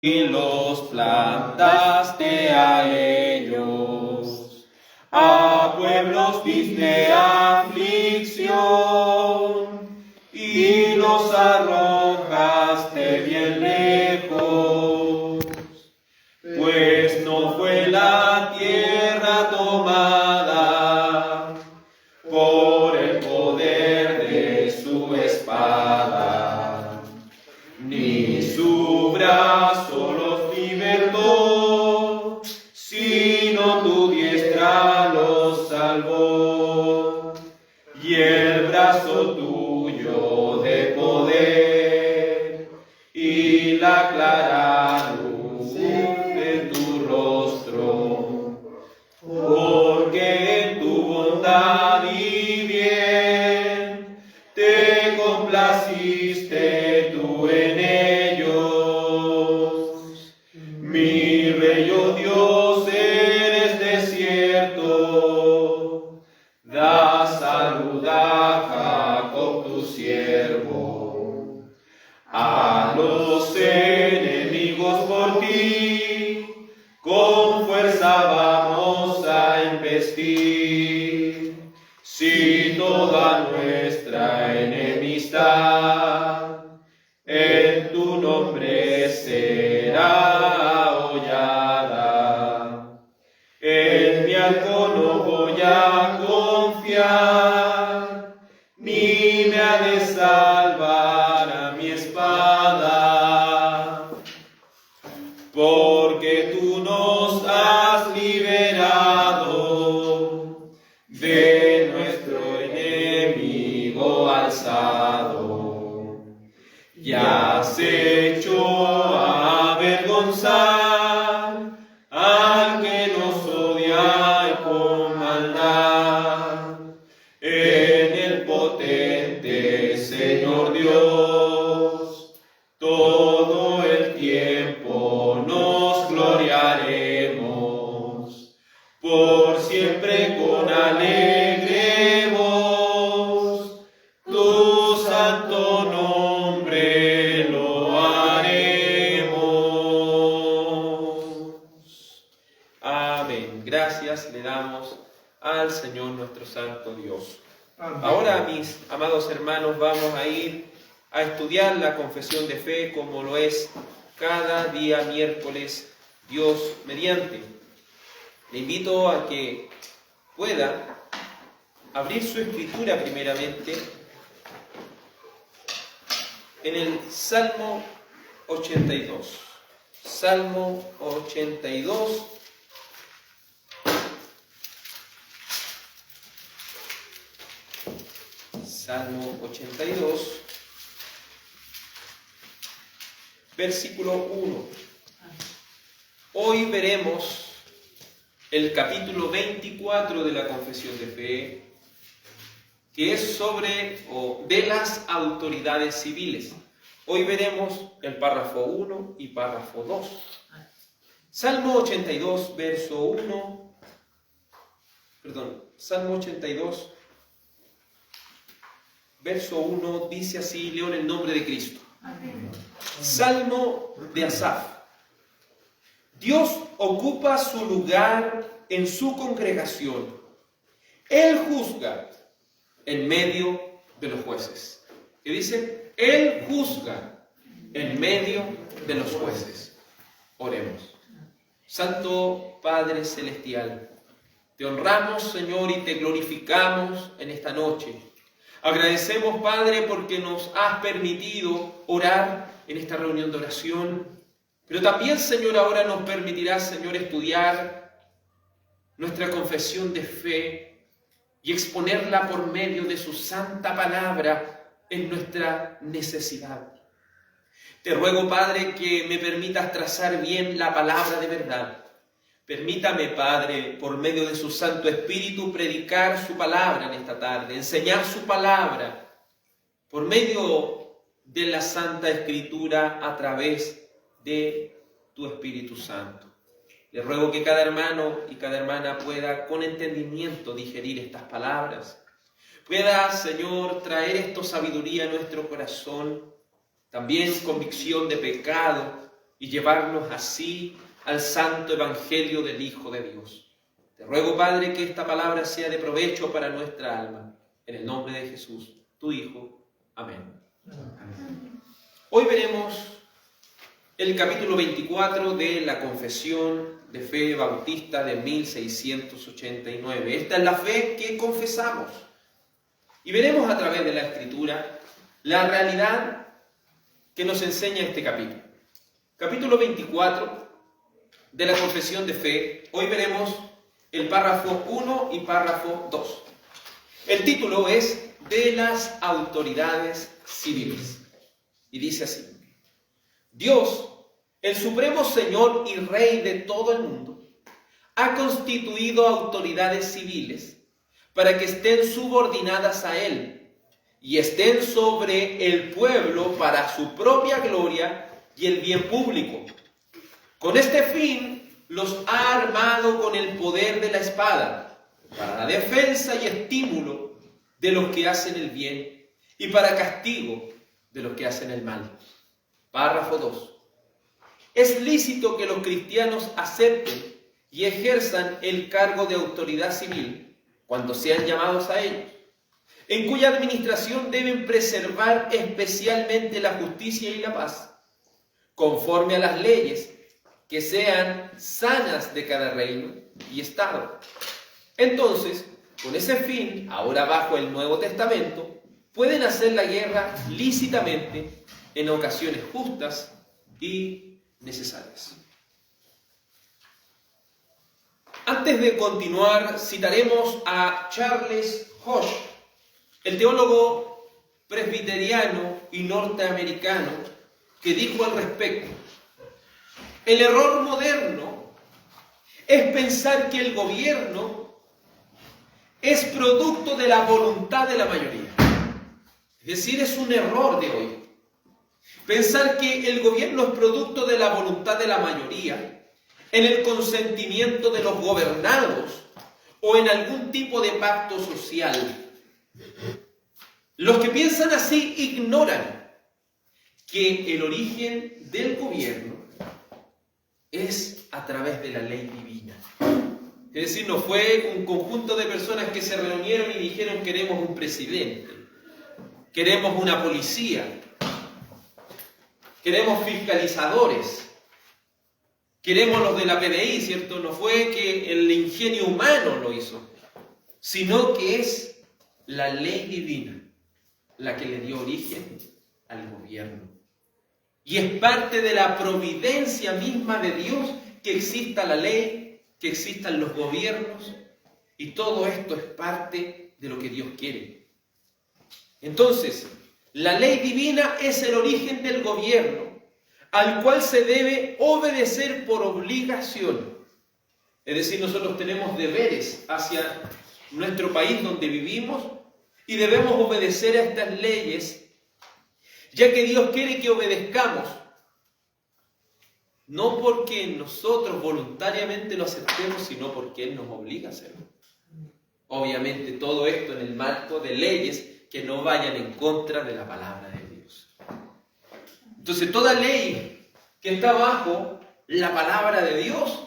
y los plantaste a ellos. A pueblos diste aflicción y los arrojaste bien lejos, pues no fue la tierra tomada por el poder de su espada, ni su brazo los libertó, sino tu diestra los salvó, y el brazo tuyo de poder, y la clara luz de tu rostro, porque en tu bondad y bien te complaciste tú en ellos. Mi Rey, oh Dios, eres desierto, da salud a Jacob tu siervo. A los enemigos por ti, con fuerza vamos a embestir. Si toda nuestra enemistad en tu nombre será hollada, en mi arco no voy a confiar, ni me ha de salvar a mi espada, porque tú nos has liberado de nuestro enemigo alzado, y has hecho avergonzar al que nos odia con maldad. En el potente Señor Dios, todo el tiempo nos gloriaremos, por siempre con alegre voz, tu santo nombre lo haremos. Amén. Gracias le damos al Señor nuestro santo Dios. Amén. Ahora, mis amados hermanos, vamos a ir a estudiar la confesión de fe como lo es cada día miércoles, Dios mediante. Le invito a que pueda abrir su escritura primeramente en el Salmo 82. Salmo 82. Salmo 82, versículo 1. Hoy veremos el capítulo 24 de la Confesión de Fe, que es sobre de las autoridades civiles. Hoy veremos el párrafo 1 y párrafo 2. Salmo 82, verso 1. Salmo 82, verso 1 dice así, leo en el nombre de Cristo. Amén. Salmo de Asaf. Dios ocupa su lugar en su congregación. Él juzga en medio de los jueces. ¿Qué dice? Él juzga en medio de los jueces. Oremos. Santo Padre Celestial, te honramos, Señor, y te glorificamos en esta noche. Agradecemos, Padre, porque nos has permitido orar en esta reunión de oración, pero también, Señor, ahora nos permitirás, Señor, estudiar nuestra confesión de fe y exponerla por medio de su santa palabra en nuestra necesidad. Te ruego, Padre, que me permitas trazar bien la palabra de verdad. Permítame, Padre, por medio de su Santo Espíritu, predicar su palabra en esta tarde, enseñar su palabra por medio de la Santa Escritura a través de tu Espíritu Santo. Le ruego que cada hermano y cada hermana pueda con entendimiento digerir estas palabras. Pueda, Señor, traer esto sabiduría a nuestro corazón, también convicción de pecado y llevarnos así al santo evangelio del Hijo de Dios. Te ruego, Padre, que esta palabra sea de provecho para nuestra alma. En el nombre de Jesús, tu Hijo. Amén. Hoy veremos el capítulo 24 de la Confesión de Fe Bautista de 1689. Esta es la fe que confesamos. Y veremos a través de la Escritura la realidad que nos enseña este capítulo. Capítulo 24 de la Confesión de Fe. Hoy veremos el párrafo 1 y párrafo 2. El título es de las autoridades civiles. Y dice así: Dios, el Supremo Señor y Rey de todo el mundo, ha constituido autoridades civiles para que estén subordinadas a Él y estén sobre el pueblo para su propia gloria y el bien público. Con este fin los ha armado con el poder de la espada, para la defensa y estímulo de los que hacen el bien y para castigo de los que hacen el mal. Párrafo 2. Es lícito que los cristianos acepten y ejerzan el cargo de autoridad civil cuando sean llamados a ellos, en cuya administración deben preservar especialmente la justicia y la paz, conforme a las leyes que sean sanas de cada reino y estado. Entonces, con ese fin, ahora bajo el Nuevo Testamento, pueden hacer la guerra lícitamente en ocasiones justas y necesarias. Antes de continuar, citaremos a Charles Hodge, el teólogo presbiteriano y norteamericano, que dijo al respecto: el error moderno es pensar que el gobierno es producto de la voluntad de la mayoría. Es decir, es un error de hoy pensar que el gobierno es producto de la voluntad de la mayoría, en el consentimiento de los gobernados o en algún tipo de pacto social. Los que piensan así ignoran que el origen del gobierno es a través de la ley divina. Es decir, no fue un conjunto de personas que se reunieron y dijeron: queremos un presidente, queremos una policía, queremos fiscalizadores, queremos los de la PDI, ¿cierto? No fue que el ingenio humano lo hizo, sino que es la ley divina la que le dio origen al gobierno. Y es parte de la providencia misma de Dios que exista la ley, que existan los gobiernos, y todo esto es parte de lo que Dios quiere. Entonces, la ley divina es el origen del gobierno, al cual se debe obedecer por obligación. Es decir, nosotros tenemos deberes hacia nuestro país donde vivimos y debemos obedecer a estas leyes, ya que Dios quiere que obedezcamos, no porque nosotros voluntariamente lo aceptemos, sino porque Él nos obliga a hacerlo. Obviamente todo esto en el marco de leyes que no vayan en contra de la palabra de Dios. Entonces toda ley que está bajo la palabra de Dios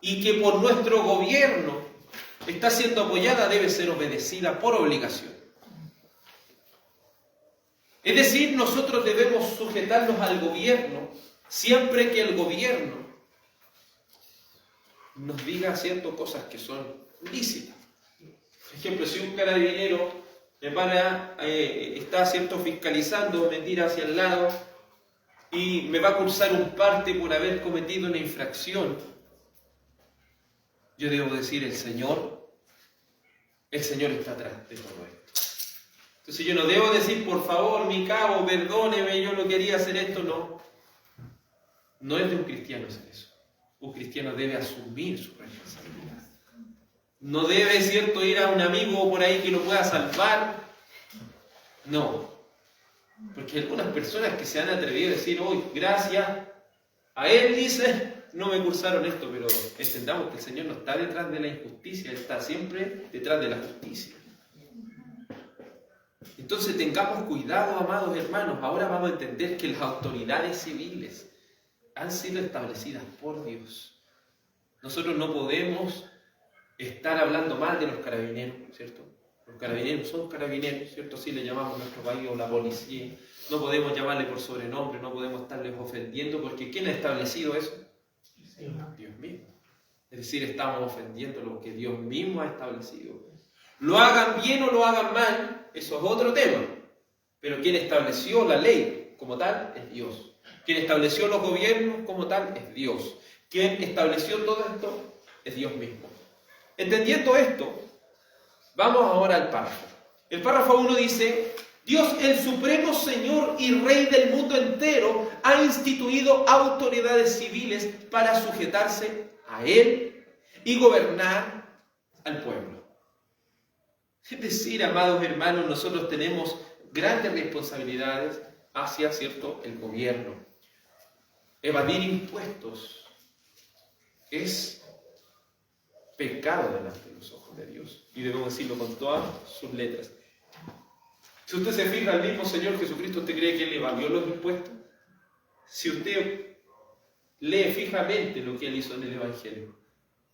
y que por nuestro gobierno está siendo apoyada debe ser obedecida por obligación. Es decir, nosotros debemos sujetarnos al gobierno siempre que el gobierno nos diga ciertas cosas que son lícitas. Por ejemplo, si un carabinero está cierto fiscalizando, me tira hacia el lado y me va a cursar un parte por haber cometido una infracción, yo debo decir: el Señor está atrás de todo esto. Entonces yo no debo decir: por favor, mi cabo, perdóneme, yo no quería hacer esto. No es de un cristiano hacer eso. Un cristiano debe asumir su responsabilidad. No debe, ¿cierto?, ir a un amigo por ahí que lo pueda salvar. No. Porque hay algunas personas que se han atrevido a decir: hoy, gracias a Él, dice, no me cursaron esto. Pero entendamos que el Señor no está detrás de la injusticia, Él está siempre detrás de la justicia. Entonces tengamos cuidado, amados hermanos. Ahora vamos a entender que las autoridades civiles han sido establecidas por Dios. Nosotros no podemos estar hablando mal de los carabineros, ¿cierto? Los carabineros son carabineros, ¿cierto? Así le llamamos en nuestro país, o la policía. No podemos llamarle por sobrenombre, no podemos estarles ofendiendo, porque ¿quién ha establecido eso? Dios mismo. Es decir, estamos ofendiendo lo que Dios mismo ha establecido. Lo hagan bien o lo hagan mal, eso es otro tema. Pero quien estableció la ley como tal es Dios. Quien estableció los gobiernos como tal es Dios. Quien estableció todo esto es Dios mismo. Entendiendo esto, vamos ahora al párrafo. El párrafo 1 dice: Dios, el supremo Señor y Rey del mundo entero, ha instituido autoridades civiles para sujetarse a Él y gobernar al pueblo. Es decir, amados hermanos, nosotros tenemos grandes responsabilidades hacia, ¿cierto?, el gobierno. Evadir impuestos es pecado delante de los ojos de Dios. Y debemos decirlo con todas sus letras. Si usted se fija, al mismo Señor Jesucristo, ¿usted cree que Él evadió los impuestos? Si usted lee fijamente lo que Él hizo en el Evangelio.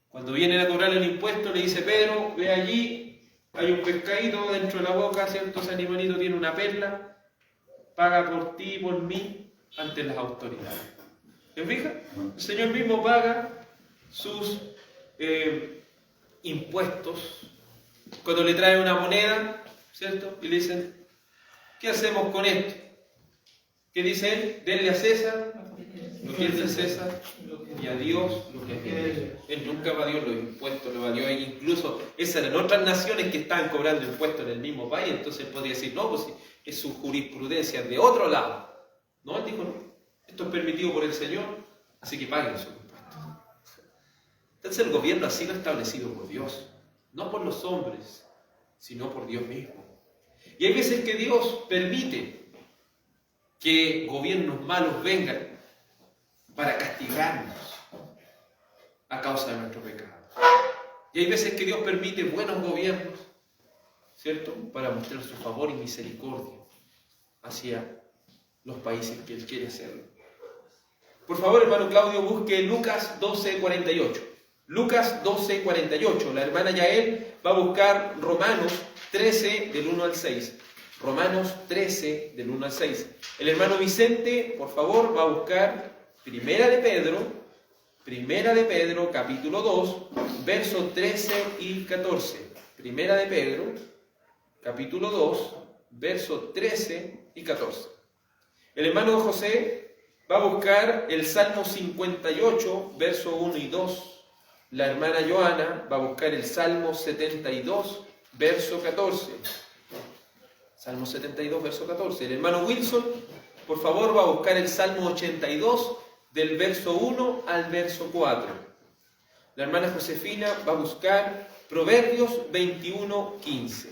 Cuando vienen a cobrar el impuesto, le dice: Pedro, ve allí, hay un pescadito dentro de la boca, ¿cierto? Ese animalito tiene una perla, paga por ti y por mí ante las autoridades. ¿Se fija? El Señor mismo paga sus impuestos. Cuando le traen una moneda, ¿cierto? Y le dicen: ¿qué hacemos con esto? ¿Qué dice Él? Denle a César lo que es de César y a Dios lo que es de Dios. Él nunca evadió los impuestos, lo evadió. Incluso esas eran otras naciones que estaban cobrando impuestos en el mismo país. Entonces él podría decir: no, pues es su jurisprudencia de otro lado. No, él dijo: no, esto es permitido por el Señor, así que paguen sus impuestos. Entonces el gobierno ha sido establecido por Dios, no por los hombres, sino por Dios mismo. Y hay veces que Dios permite que gobiernos malos vengan para castigarnos a causa de nuestro pecado. Y hay veces que Dios permite buenos gobiernos, ¿cierto?, para mostrar su favor y misericordia hacia los países que Él quiere hacerlo. Por favor, hermano Claudio, busque Lucas 12:48. Lucas 12:48. La hermana Yael va a buscar Romanos 13 del 1 al 6. Romanos 13 del 1 al 6. El hermano Vicente, por favor, va a buscar Primera de Pedro, capítulo 2, versos 13 y 14. Primera de Pedro, capítulo 2, versos 13 y 14. El hermano José va a buscar el Salmo 58, versos 1 y 2. La hermana Joana va a buscar el Salmo 72, verso 14. Salmo 72, verso 14. El hermano Wilson, por favor, va a buscar el Salmo 82, del verso 1 al verso 4. La hermana Josefina va a buscar Proverbios 21:15.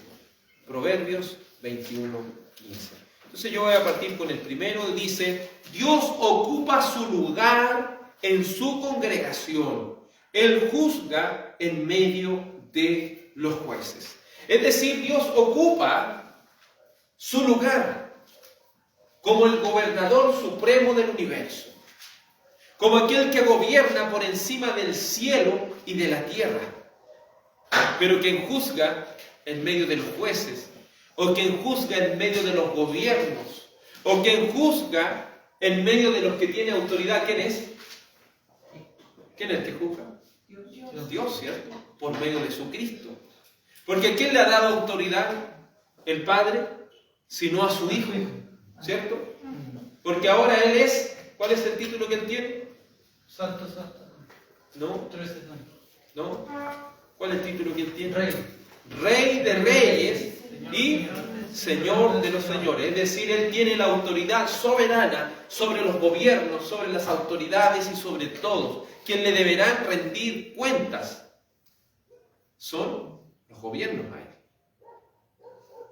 Proverbios 21:15. Entonces yo voy a partir con el primero. Dice: Dios ocupa su lugar en su congregación. Él juzga en medio de los jueces. Es decir, Dios ocupa su lugar como el gobernador supremo del universo, como aquel que gobierna por encima del cielo y de la tierra, pero quien juzga en medio de los jueces, o quien juzga en medio de los gobiernos, o quien juzga en medio de los que tiene autoridad. ¿Quién es? ¿Quién es el que juzga? Dios, ¿cierto? Por medio de su Cristo. Porque ¿a quién le ha dado autoridad? El Padre, sino a su Hijo, ¿cierto? Porque ahora Él es, ¿cuál es el título que Él tiene? Santo, santo. ¿No? ¿No? ¿Cuál es el título que Él tiene? Rey. Rey de reyes y Señor de los señores. Es decir, Él tiene la autoridad soberana sobre los gobiernos, sobre las autoridades y sobre todos. Quien le deberán rendir cuentas son los gobiernos a Él.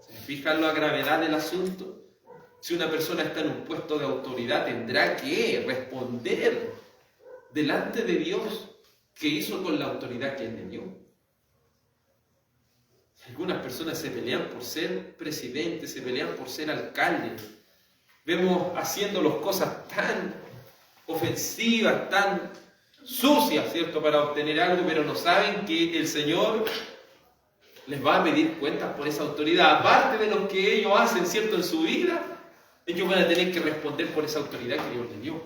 ¿Se fijan la gravedad del asunto? Si una persona está en un puesto de autoridad, tendrá que responder delante de Dios qué hizo con la autoridad que Él le dio. Algunas personas se pelean por ser presidente, se pelean por ser alcalde. Vemos haciendo cosas tan ofensivas, tan sucias, ¿cierto?, para obtener algo, pero no saben que el Señor les va a pedir cuentas por esa autoridad. Aparte de lo que ellos hacen, ¿cierto?, en su vida, ellos van a tener que responder por esa autoridad que Dios les dio.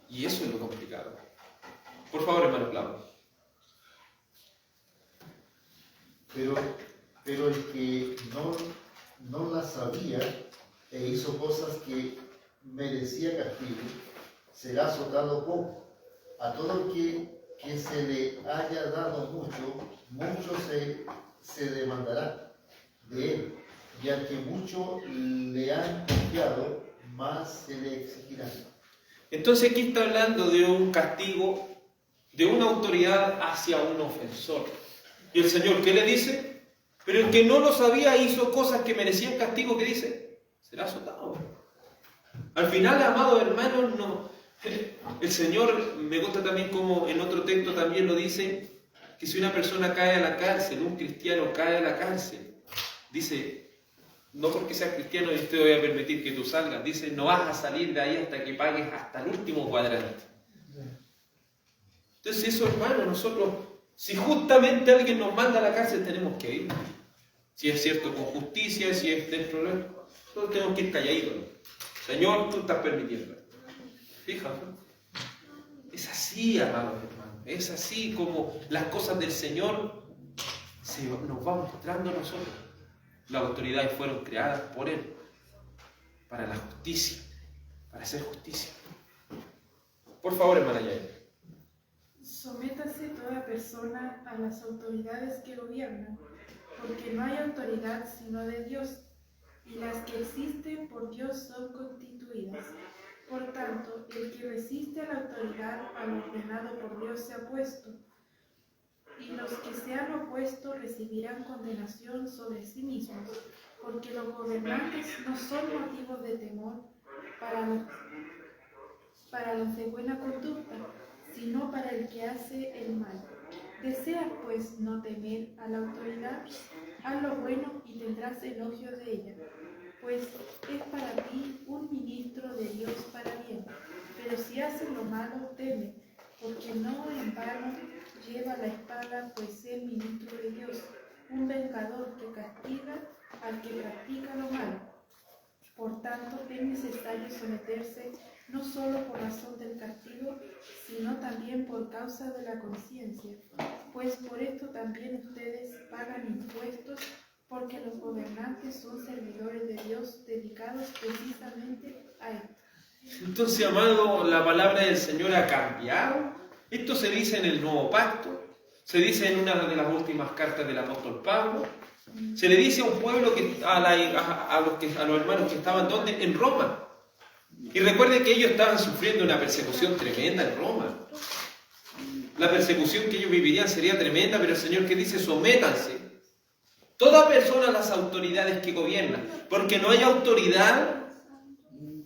Y eso es lo complicado. Por favor, hermano Claudio. Pero el que no la sabía e hizo cosas que merecía castigo, será azotado poco. A todo el que se le haya dado mucho se demandará de él. Y al que mucho le han confiado, más se le exigirá. Entonces aquí está hablando de un castigo, de una autoridad hacia un ofensor. Y el Señor, ¿qué le dice? Pero el que no lo sabía hizo cosas que merecían castigo, ¿qué dice? Será azotado. Al final, amados hermanos, no. El Señor, me gusta también como en otro texto también lo dice, que si una persona cae a la cárcel, un cristiano cae a la cárcel, dice, no porque seas cristiano yo te voy a permitir que tú salgas, dice, no vas a salir de ahí hasta que pagues hasta el último cuadrante. Entonces eso, hermano, nosotros, si justamente alguien nos manda a la cárcel, tenemos que ir. Si es cierto, con justicia, si es dentro de nosotros tenemos que ir calladitos. Señor, tú estás permitiendo. Fíjate. Es así, amados hermanos. Es así como las cosas del Señor nos va mostrando a nosotros. Las autoridades fueron creadas por Él para la justicia, para hacer justicia. Por favor, hermana Yael. Sométase toda persona a las autoridades que gobiernan, porque no hay autoridad sino de Dios, y las que existen por Dios son constituidas. Por tanto, el que resiste a la autoridad, a lo ordenado por Dios, se ha opuesto, y los que se han opuesto recibirán condenación sobre sí mismos, porque los gobernantes no son motivos de temor para los de buena conducta, sino para el que hace el mal. Deseas, pues, no temer a la autoridad, haz lo bueno y tendrás elogio de ella, pues es para ti un ministro de Dios para bien. Pero si haces lo malo, teme, porque no en vano lleva la espada, pues es ministro de Dios, un vengador que castiga al que practica lo malo. Por tanto, es necesario someterse no solo por razón del castigo, sino también por causa de la conciencia, pues por esto también ustedes pagan impuestos, porque los gobernantes son servidores de Dios dedicados precisamente a esto. Entonces, amado, la palabra del Señor ha cambiado. Esto se dice en el Nuevo Pacto, se dice en una de las últimas cartas del apóstol Pablo. Se le dice a un pueblo, a los hermanos que estaban ¿dónde? En Roma. Y recuerden que ellos estaban sufriendo una persecución tremenda en Roma. La persecución que ellos vivirían sería tremenda, pero el Señor que dice, sométanse toda persona a las autoridades que gobiernan, porque no hay autoridad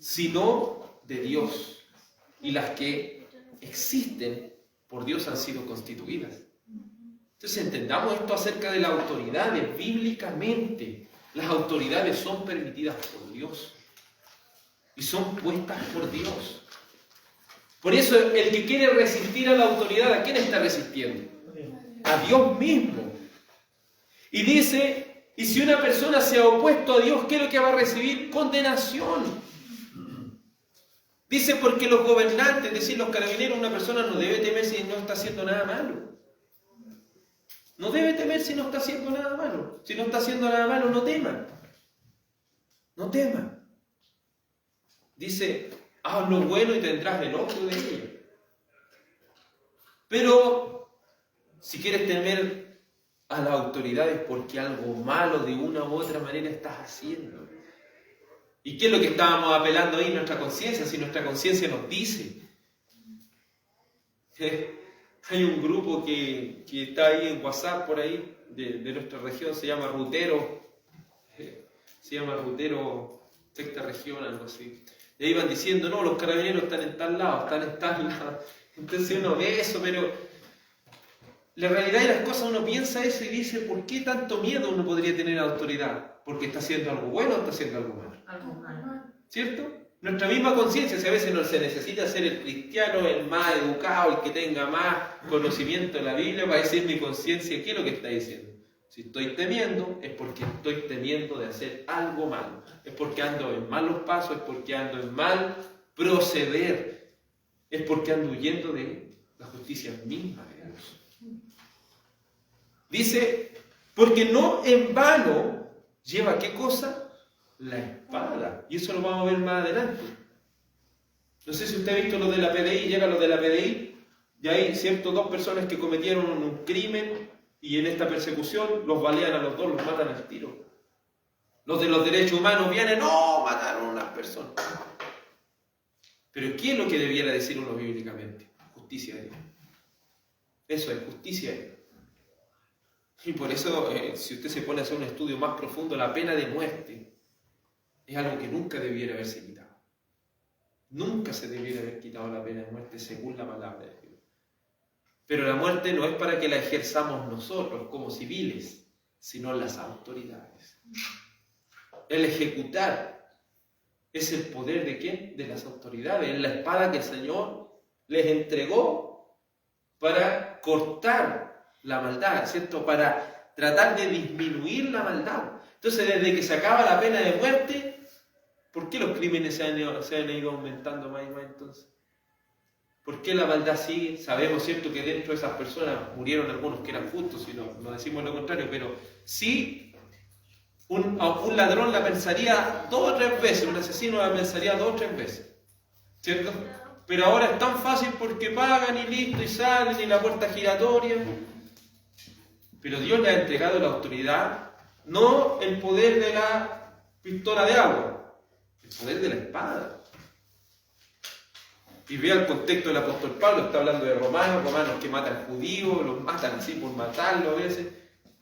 sino de Dios, y las que existen por Dios han sido constituidas. Entonces entendamos esto acerca de las autoridades bíblicamente. Las autoridades son permitidas por Dios y son puestas por Dios. Por eso el que quiere resistir a la autoridad, ¿a quién está resistiendo? A Dios mismo. Y dice, y si una persona se ha opuesto a Dios, ¿qué es lo que va a recibir? Condenación. Dice, porque los gobernantes, es decir, los carabineros, una persona no debe temer si no está haciendo nada malo. No debe temer si no está haciendo nada malo. Si no está haciendo nada malo, no tema. No tema. Dice, haz lo bueno y tendrás elogio de ello. Pero, si quieres temer a las autoridades porque algo malo de una u otra manera estás haciendo. ¿Y qué es lo que estábamos apelando ahí? Nuestra conciencia. Si nuestra conciencia nos dice. Hay un grupo que está ahí en WhatsApp por ahí, de nuestra región, se llama Rutero. Se llama Rutero, sexta región, algo así. Y ahí van diciendo, no, los carabineros están en tal lado, están en tal lado. Entonces uno ve eso, pero la realidad de las cosas uno piensa eso y dice, ¿por qué tanto miedo uno podría tener a la autoridad? ¿Porque está haciendo algo bueno o está haciendo algo malo? Algo malo. ¿Cierto? Nuestra misma conciencia, si a veces no se necesita ser el cristiano, el más educado, el que tenga más conocimiento de la Biblia, para decir mi conciencia, ¿qué es lo que está diciendo? Si estoy temiendo, es porque estoy temiendo de hacer algo malo. Es porque ando en malos pasos, es porque ando en mal proceder. Es porque ando huyendo de la justicia misma de Dios. Dice, porque no en vano lleva ¿qué cosa? La espada. Y eso lo vamos a ver más adelante. No sé si usted ha visto lo de la PDI, llega lo de la PDI, y hay dos personas que cometieron un crimen, y en esta persecución los balean a los dos, los matan al tiro. Los de los derechos humanos vienen, no, mataron a unas personas. Pero ¿qué es lo que debiera decir uno bíblicamente? Justicia de Dios. Eso es justicia de Dios. Y por eso, si usted se pone a hacer un estudio más profundo, la pena de muerte es algo que nunca debiera haberse quitado. Nunca se debiera haber quitado la pena de muerte según la palabra de Dios. Pero la muerte no es para que la ejerzamos nosotros como civiles, sino las autoridades. El ejecutar es el poder ¿de quién? De las autoridades. Es la espada que el Señor les entregó para cortar la maldad, ¿cierto? Para tratar de disminuir la maldad. Entonces, desde que se acaba la pena de muerte, ¿por qué los crímenes se han ido aumentando más y más entonces? ¿Por qué la maldad sigue? Sabemos, ¿cierto?, que dentro de esas personas murieron algunos que eran justos, y no decimos lo contrario, pero sí, un ladrón la pensaría 2 o 3 veces, un asesino la pensaría 2 o 3 veces, ¿cierto? Pero ahora es tan fácil porque pagan y listo, y salen, y la puerta giratoria. Pero Dios le ha entregado la autoridad, no el poder de la pistola de agua, el poder de la espada. Y vea el contexto del apóstol Pablo, está hablando de romanos que matan judíos, los matan así por matarlo a veces,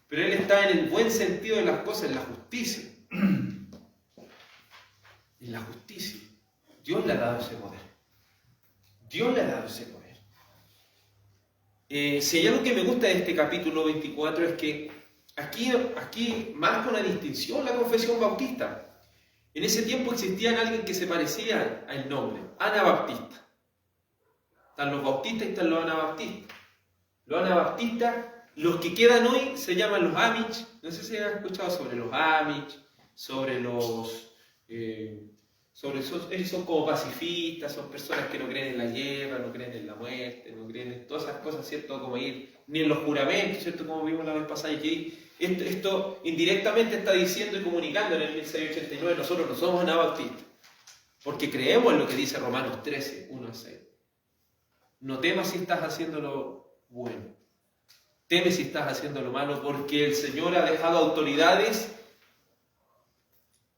pero él está en el buen sentido de las cosas, en la justicia. En la justicia. Dios le ha dado ese poder. Dios le ha dado ese poder. Si hay algo que me gusta de este capítulo 24 es que aquí marca una distinción la confesión bautista. En ese tiempo existía alguien que se parecía al nombre, Anabaptista. Están los bautistas y están los anabaptistas. Los anabaptistas, los que quedan hoy, se llaman los Amish. No sé si han escuchado sobre los Amish, sobre los... ellos son como pacifistas, son personas que no creen en la guerra, no creen en la muerte, no creen en todas esas cosas, ¿cierto? Como ir, ni en los juramentos, ¿cierto? Como vimos la vez pasada, y esto indirectamente está diciendo y comunicando en el 1689, nosotros no somos anabaptistas, porque creemos en lo que dice Romanos 13, 1 a 6. No temas si estás haciendo lo bueno, teme si estás haciendo lo malo, porque el Señor ha dejado autoridades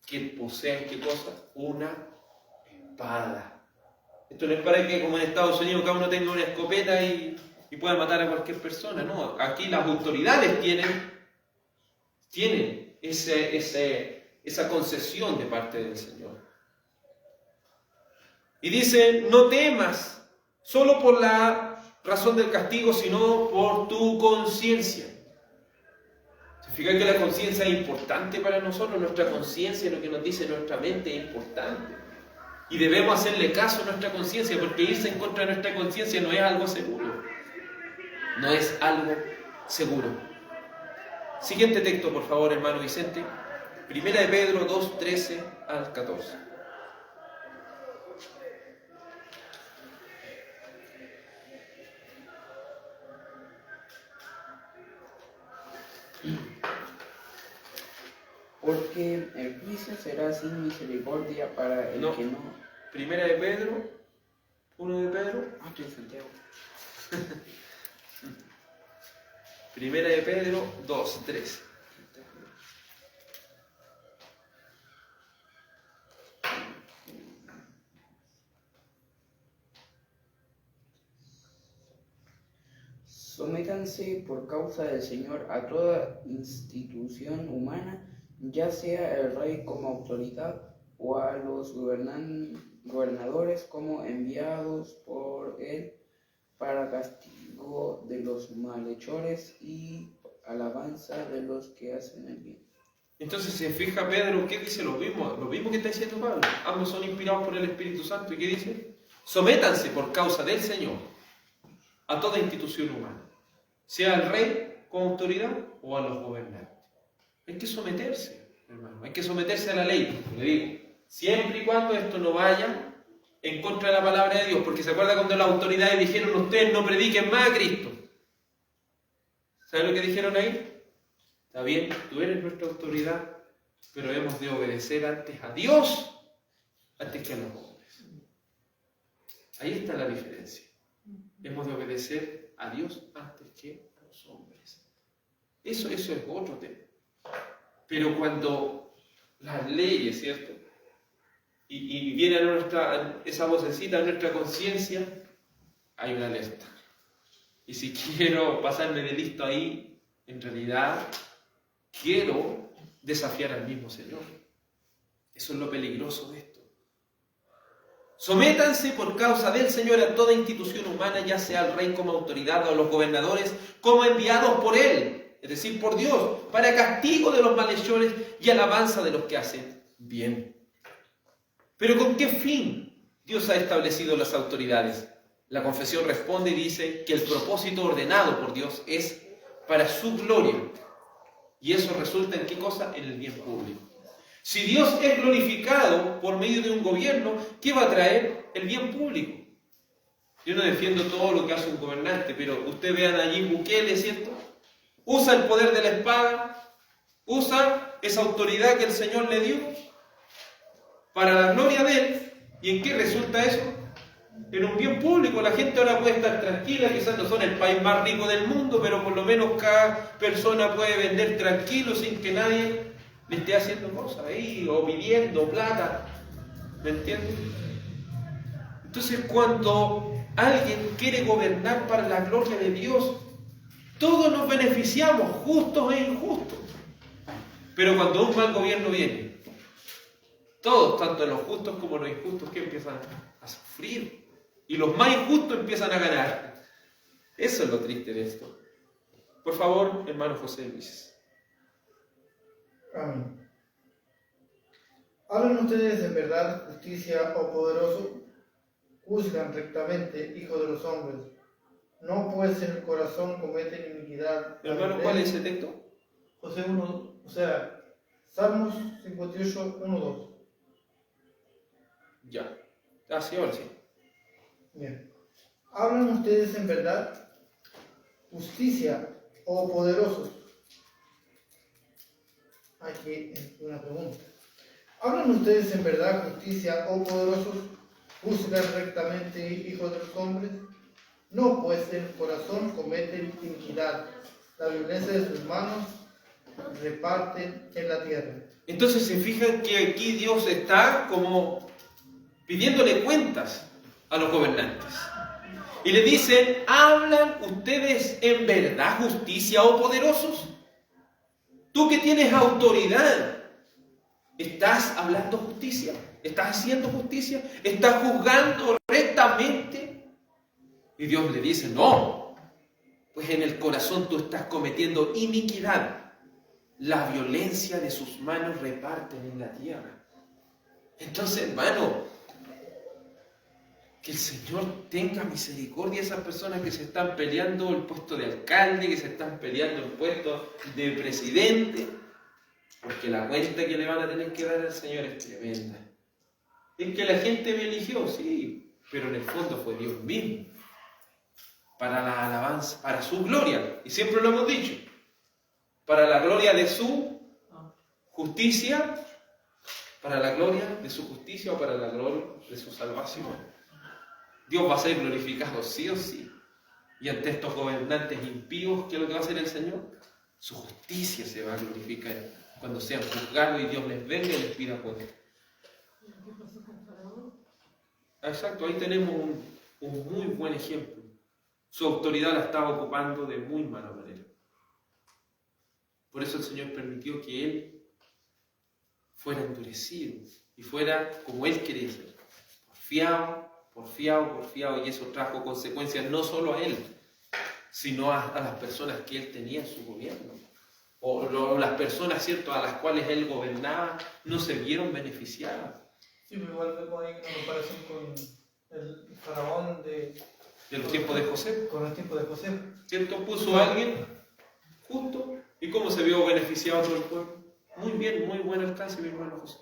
que poseen, ¿qué cosa? Una espada. Esto no es para que, como en Estados Unidos, cada uno tenga una escopeta y pueda matar a cualquier persona. No, aquí las autoridades tienen esa concesión de parte del Señor. Y dice, no temas solo por la razón del castigo, sino por tu conciencia. Significa que la conciencia es importante para nosotros, nuestra conciencia, lo que nos dice nuestra mente es importante. Y debemos hacerle caso a nuestra conciencia, porque irse en contra de nuestra conciencia no es algo seguro. No es algo seguro. Siguiente texto, por favor, hermano Vicente. Primera de Pedro 2, 13 al 14. Porque el juicio será sin misericordia para el que no... Primera de Pedro, 1 de Pedro. Estoy en Santiago. Primera de Pedro 2, 13. Sométanse por causa del Señor a toda institución humana, ya sea el rey como autoridad o a los gobernadores como enviados por él, para castigo de los malhechores y alabanza de los que hacen el bien. Entonces se fija Pedro, ¿qué dice? Lo mismo que está diciendo Pablo. Ambos son inspirados por el Espíritu Santo. ¿Y qué dice? Sométanse por causa del Señor a toda institución humana, sea al rey con autoridad o a los gobernantes. Hay que someterse, hermano. Hay que someterse a la ley. Le digo, siempre y cuando esto no vaya en contra de la palabra de Dios. Porque se acuerda cuando las autoridades dijeron, ustedes no prediquen más a Cristo. ¿Saben lo que dijeron ahí? Está bien, tú eres nuestra autoridad, pero hemos de obedecer antes a Dios, antes que a los hombres. Ahí está la diferencia. Hemos de obedecer a Dios antes que a los hombres. Eso es otro tema. Pero cuando las leyes, ¿cierto? Y viene a esa vocecita a nuestra conciencia, hay una alerta. Y si quiero pasarme de listo ahí, en realidad quiero desafiar al mismo Señor. Eso es lo peligroso de esto. Sométanse por causa del Señor a toda institución humana, ya sea al rey como autoridad o a los gobernadores como enviados por Él, es decir, por Dios, para castigo de los malhechores y alabanza de los que hacen bien. ¿Pero con qué fin Dios ha establecido las autoridades? La confesión responde y dice que el propósito ordenado por Dios es para su gloria. Y eso resulta en qué cosa? En el bien público. Si Dios es glorificado por medio de un gobierno, ¿qué va a traer? El bien público. Yo no defiendo todo lo que hace un gobernante, pero ustedes vean allí Bukele, ¿cierto? Usa el poder de la espada, usa esa autoridad que el Señor le dio para la gloria de Él. ¿Y en qué resulta eso? En un bien público. La gente ahora puede estar tranquila, quizás no son el país más rico del mundo, pero por lo menos cada persona puede vender tranquilo sin que nadie le esté haciendo cosas ahí, o pidiendo plata. ¿Me entienden? Entonces, cuando alguien quiere gobernar para la gloria de Dios, todos nos beneficiamos, justos e injustos. Pero cuando un mal gobierno viene, todos, tanto los justos como los injustos, que empiezan a sufrir. Y los más injustos empiezan a ganar. Eso es lo triste de esto. Por favor, hermano José Luis. Amén. ¿Hablan ustedes en verdad, justicia o poderoso? Juzgan rectamente, hijo de los hombres. No pues en el corazón cometen iniquidad. Hermano, ¿cuál es ese texto? José 1, o sea, Salmos 58, 1, 2. Ya. Ah, sí, ahora sí. Bien. ¿Hablan ustedes en verdad, justicia o poderosos? Aquí una pregunta. ¿Hablan ustedes en verdad, justicia o poderosos? ¿Juzgan rectamente, hijos de los hombres? No, pues en el corazón cometen iniquidad. La violencia de sus manos reparten en la tierra. Entonces se fijan que aquí Dios está como pidiéndole cuentas a los gobernantes. Y le dicen, ¿hablan ustedes en verdad justicia o poderosos? Tú que tienes autoridad, ¿estás hablando justicia? ¿Estás haciendo justicia? ¿Estás juzgando rectamente? Y Dios le dice, no, pues en el corazón tú estás cometiendo iniquidad. La violencia de sus manos reparten en la tierra. Entonces, hermano, que el Señor tenga misericordia de esas personas que se están peleando el puesto de alcalde, que se están peleando el puesto de presidente, porque la cuenta que le van a tener que dar al Señor es tremenda. Es que la gente me eligió, sí, pero en el fondo fue Dios mismo, para la alabanza, para su gloria, y siempre lo hemos dicho, para la gloria de su justicia, para la gloria de su justicia o para la gloria de su salvación. Dios va a ser glorificado sí o sí. Y ante estos gobernantes impíos, ¿qué es lo que va a hacer el Señor? Su justicia se va a glorificar cuando sean juzgados y Dios les venga y les pida cuenta. Exacto, ahí tenemos un muy buen ejemplo. Su autoridad la estaba ocupando de muy mala manera. Por eso el Señor permitió que Él fuera endurecido y fuera como Él quería ser, porfiado, porfiado, y eso trajo consecuencias no solo a él, sino a las personas que él tenía en su gobierno. O las personas, ¿cierto?, a las cuales él gobernaba, no se vieron beneficiadas. Sí, pero igual vemos ahí una comparación con el faraón de los tiempos de José. Con los tiempos de José. ¿Cierto? Puso a alguien justo, ¿y cómo se vio beneficiado todo el pueblo? Muy bien, muy buen alcance, mi hermano José.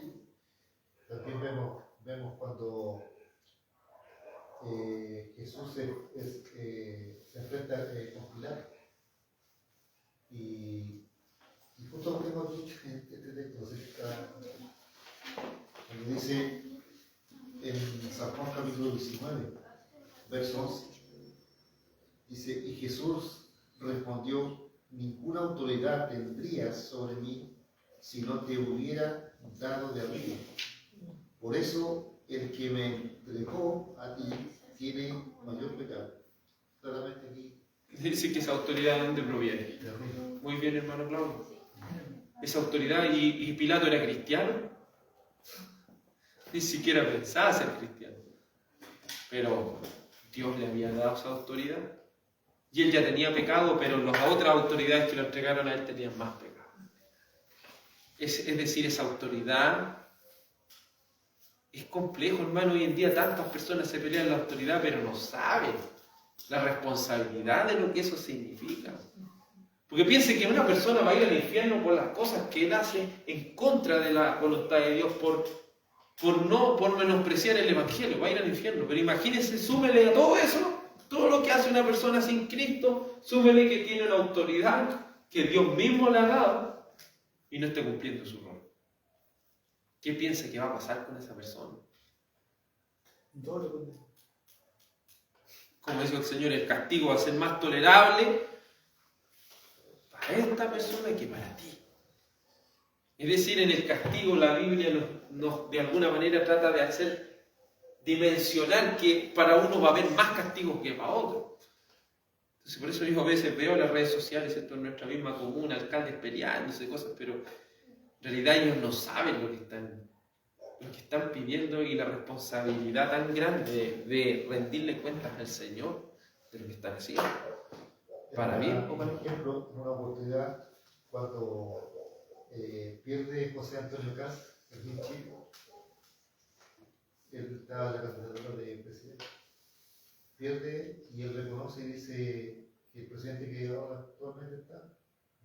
También vemos cuando Jesús se enfrenta con Pilato. Y justo lo tengo aquí en este texto, no sé si está, cuando dice en San Juan capítulo 19, verso 11, dice, y Jesús respondió, ninguna autoridad tendrías sobre mí si no te hubiera dado de arriba. Por eso el que me entregó a ti tiene mayor pecado. Claramente aquí. Dice que esa autoridad ¿de dónde proviene? De arriba. Muy bien, hermano Claudio. Esa autoridad, y Pilato era cristiano. Ni siquiera pensaba ser cristiano. Pero Dios le había dado esa autoridad. Y él ya tenía pecado, pero las otras autoridades que lo entregaron a él tenían más pecado. Es decir, esa autoridad es complejo, hermano. Hoy en día tantas personas se pelean la autoridad, pero no saben la responsabilidad de lo que eso significa. Porque piense que una persona va a ir al infierno por las cosas que él hace en contra de la voluntad de Dios, por menospreciar el Evangelio, va a ir al infierno. Pero imagínense, súmele a todo eso, todo lo que hace una persona sin Cristo, súmele que tiene una autoridad que Dios mismo le ha dado y no esté cumpliendo su rol. ¿Qué piensa que va a pasar con esa persona? Como dice el Señor, el castigo va a ser más tolerable para esta persona que para ti. Es decir, en el castigo la Biblia nos de alguna manera trata de hacer dimensionar que para uno va a haber más castigo que para otro. Entonces, por eso yo a veces veo en las redes sociales, esto en nuestra misma comuna, alcaldes peleándose, cosas, pero en realidad ellos no saben lo que están pidiendo y la responsabilidad tan grande de rendirle cuentas al Señor de lo que están haciendo. Para bien o para mal. Por ejemplo, en una oportunidad, cuando pierde José Antonio Caz, el bien chico, él estaba en la candidatura de presidente, pierde y él reconoce y dice que el presidente que ahora actualmente está,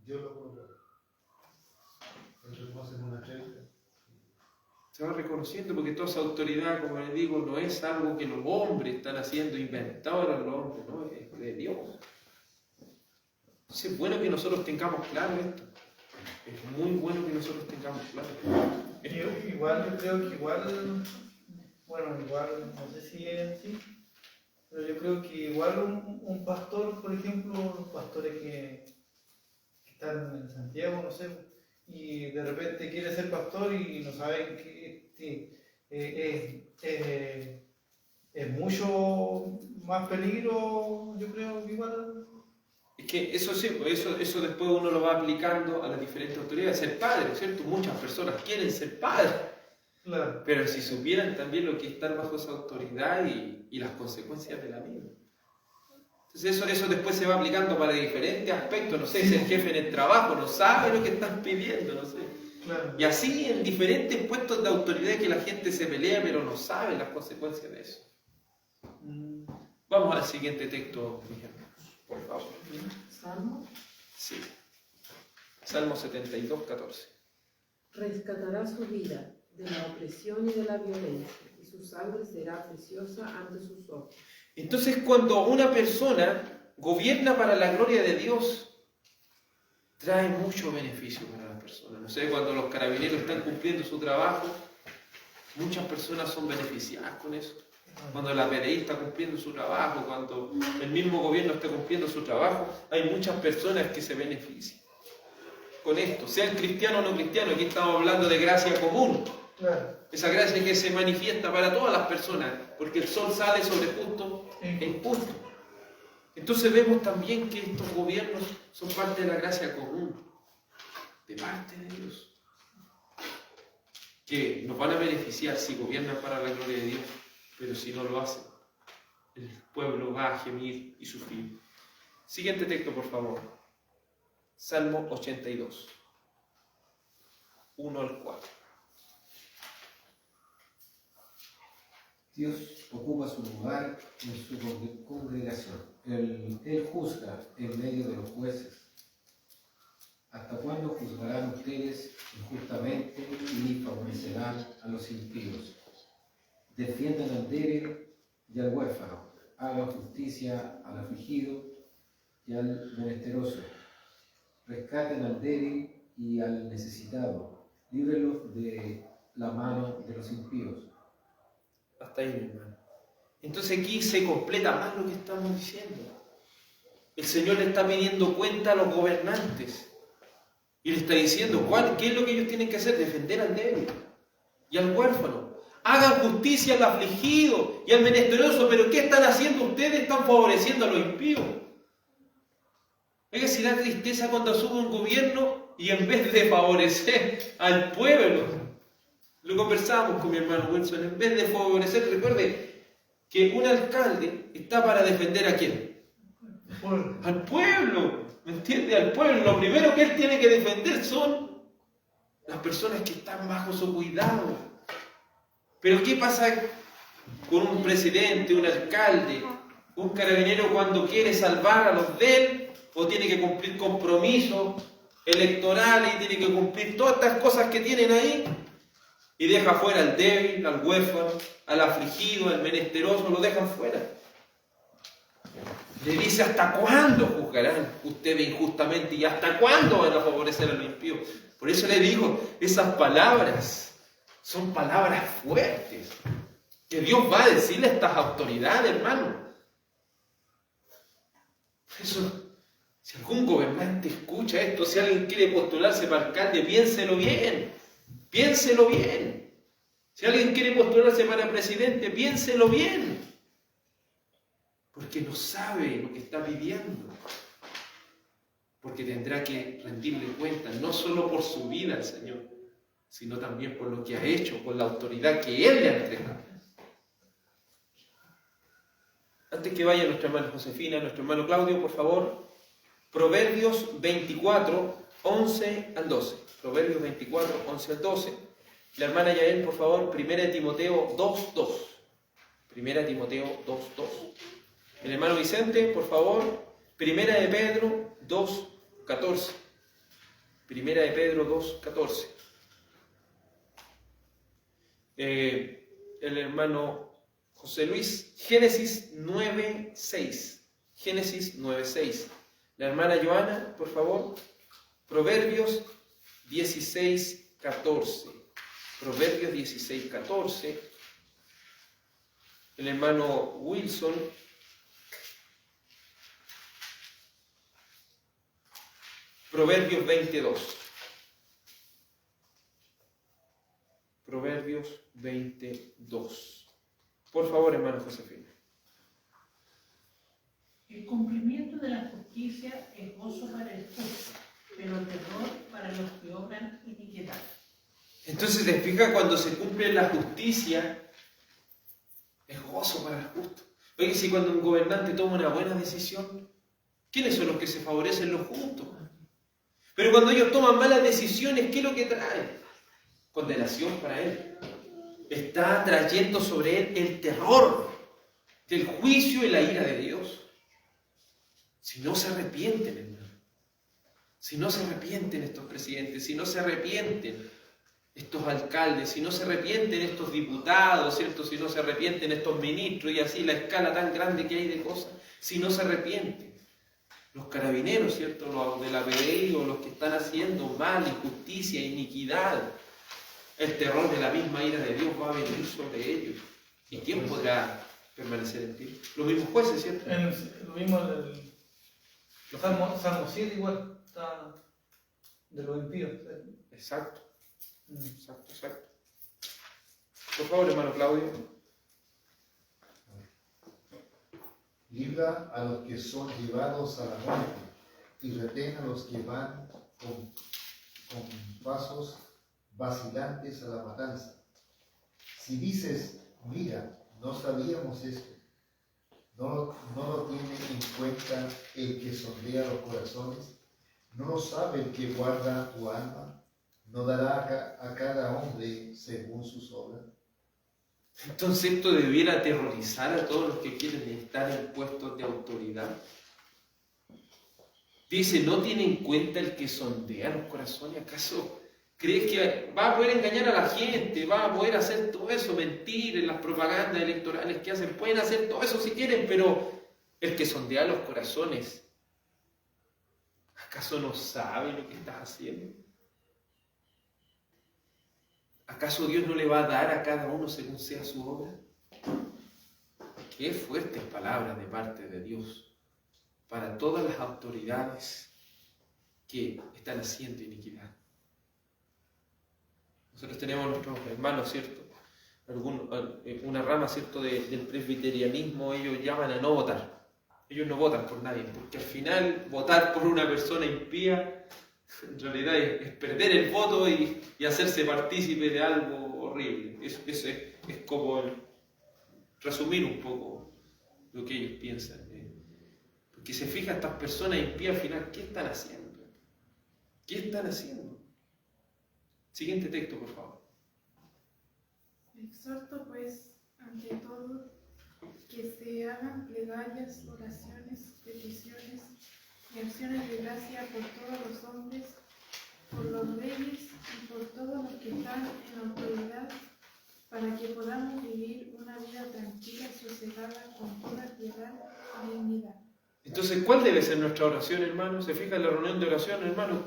Dios lo colocó. Él reconoce en una entrevista. Se va reconociendo porque toda esa autoridad, como les digo, no es algo que los hombres están haciendo, inventado a los hombres, no, es de Dios. Entonces es bueno que nosotros tengamos claro esto. Es muy bueno que nosotros tengamos claro esto. Igual, yo creo que igual, no sé si es así, pero yo creo que igual un pastor, por ejemplo, los pastores que están en Santiago, no sé, y de repente quiere ser pastor y no saben que es mucho más peligro, yo creo que igual. Es que eso sí, eso después uno lo va aplicando a las diferentes autoridades. Ser padre, ¿cierto? Muchas personas quieren ser padres. Claro. Pero si supieran también lo que es estar bajo esa autoridad y las consecuencias de la misma. Entonces eso después se va aplicando para diferentes aspectos. No sé, si el jefe en el trabajo no sabe lo que están pidiendo, no sé. Claro. Y así en diferentes puestos de autoridad que la gente se pelea, pero no sabe las consecuencias de eso. Vamos al siguiente texto, mis hermanos, por favor. ¿Salmo? Sí. Salmo 72, 14. Rescatará su vida de la opresión y de la violencia, y su sangre será preciosa ante sus ojos. Entonces, cuando una persona gobierna para la gloria de Dios, trae mucho beneficio para la persona. No sé, cuando los carabineros están cumpliendo su trabajo, muchas personas son beneficiadas con eso. Cuando la PDI está cumpliendo su trabajo, cuando el mismo gobierno está cumpliendo su trabajo, hay muchas personas que se benefician con esto, sea el cristiano o no cristiano. Aquí estamos hablando de gracia común. Claro. Esa gracia que se manifiesta para todas las personas, porque el sol sale sobre justo e injusto. Entonces vemos también que estos gobiernos son parte de la gracia común, de parte de Dios, que nos van a beneficiar si gobiernan para la gloria de Dios, pero si no lo hacen, el pueblo va a gemir y sufrir. Siguiente texto, por favor. Salmo 82, 1 al 4. Dios ocupa su lugar en su congregación. Él juzga en medio de los jueces. ¿Hasta cuándo juzgarán ustedes injustamente y favorecerán a los impíos? Defiendan al débil y al huérfano. Hagan justicia al afligido y al menesteroso. Rescaten al débil y al necesitado. Líbrenlos de la mano de los impíos. Hasta ahí, mi hermano. Entonces aquí se completa más lo que estamos diciendo. El Señor le está pidiendo cuenta a los gobernantes. Y le está diciendo, ¿qué es lo que ellos tienen que hacer? Defender al débil y al huérfano. Hagan justicia al afligido y al menesteroso. Pero ¿qué están haciendo ustedes? Están favoreciendo a los impíos. Es que si da tristeza cuando asume un gobierno y en vez de favorecer al pueblo, lo conversábamos con mi hermano Wilson, en vez de favorecer, recuerde que un alcalde está para defender ¿a quién? Al pueblo. ¿Me entiende? Al pueblo. Lo primero que él tiene que defender son las personas que están bajo su cuidado. Pero ¿qué pasa con un presidente, un alcalde, un carabinero cuando quiere salvar a los de él o tiene que cumplir compromisos electorales y tiene que cumplir todas estas cosas que tienen ahí y deja fuera al débil, al huérfano, al afligido, al menesteroso, lo dejan fuera? Le dice, ¿hasta cuándo juzgarán ustedes injustamente? ¿Y hasta cuándo van a favorecer a los impíos? Por eso le digo, esas palabras son palabras fuertes, que Dios va a decirle a estas autoridades, hermano. Por eso, si algún gobernante escucha esto, si alguien quiere postularse para alcalde, piénselo bien, piénselo bien. Si alguien quiere postularse para presidente, piénselo bien. Porque no sabe lo que está pidiendo. Porque tendrá que rendirle cuenta, no solo por su vida al Señor, sino también por lo que ha hecho, por la autoridad que Él le ha entregado. Antes que vaya nuestra hermana Josefina, nuestro hermano Claudio, por favor, Proverbios 24, 11 al 12. Proverbios 24, 11 al 12. La hermana Yael, por favor, 1 Timoteo 2, 2. 1 Timoteo 2, 2. El hermano Vicente, por favor, 1 de Pedro 2, 14. 1 de Pedro 2, 14. El hermano José Luis, Génesis 9, 6. Génesis 9, 6. La hermana Joana, por favor, Proverbios 16, 14. Proverbios 16, 14. El hermano Wilson, Proverbios 22. Proverbios 22. Por favor, hermano Josefina. El cumplimiento de la justicia es gozo para el justo, pero terror para los que obran iniquidad. Entonces, ¿te fijas? Cuando se cumple la justicia, es gozo para el justo. Oye, si cuando un gobernante toma una buena decisión, ¿quiénes son los que se favorecen? Los justos. Pero cuando ellos toman malas decisiones, ¿qué es lo que trae? Condenación para él. Está trayendo sobre él el terror del juicio y la ira de Dios. Si no se arrepienten, hermano. Si no se arrepienten estos presidentes, si no se arrepienten estos alcaldes, si no se arrepienten estos diputados, ¿cierto? Si no se arrepienten estos ministros y así la escala tan grande que hay de cosas, si no se arrepienten. Los carabineros, ¿cierto? Los de la PDI o los que están haciendo mal, injusticia, iniquidad, el terror de la misma ira de Dios va a venir sobre ellos. ¿Y quién podrá permanecer en pie? Los mismos jueces, ¿cierto? Lo mismo en el Salmo 7 igual está de los impíos. Exacto. Exacto. Por favor, hermano Claudio. Libra a los que son llevados a la muerte y retén a los que van con pasos vacilantes a la matanza. Si dices, mira, no sabíamos esto, no lo tiene en cuenta el que sondea los corazones? ¿No lo sabe el que guarda tu alma? ¿No dará a cada hombre según sus obras? Entonces esto debiera aterrorizar a todos los que quieren estar en puestos de autoridad. Dice, ¿no tiene en cuenta el que sondea los corazones? ¿Acaso crees que va a poder engañar a la gente? ¿Va a poder hacer todo eso? Mentir en las propagandas electorales que hacen. Pueden hacer todo eso si quieren, pero el que sondea los corazones, ¿acaso no sabe lo que estás haciendo? ¿Acaso Dios no le va a dar a cada uno según sea su obra? Qué fuertes palabras de parte de Dios para todas las autoridades que están haciendo iniquidad. Nosotros tenemos nuestros hermanos, ¿cierto? Una rama, ¿cierto?, del presbiterianismo. Ellos llaman a no votar. Ellos no votan por nadie, porque al final votar por una persona impía en realidad es perder el voto y hacerse partícipe de algo horrible. Eso es como resumir un poco lo que ellos piensan. Porque se fija, estas personas impías al final, ¿qué están haciendo? ¿Qué están haciendo? Siguiente texto, por favor. Exhorto pues, ante todo, que se hagan plegarias, oraciones, peticiones y acciones de gracia por todos los hombres, por los reyes y por todos los que están en autoridad, para que podamos vivir una vida tranquila y sosegada con toda piedad y dignidad. Entonces, ¿cuál debe ser nuestra oración, hermano? ¿Se fija en la reunión de oración, hermano?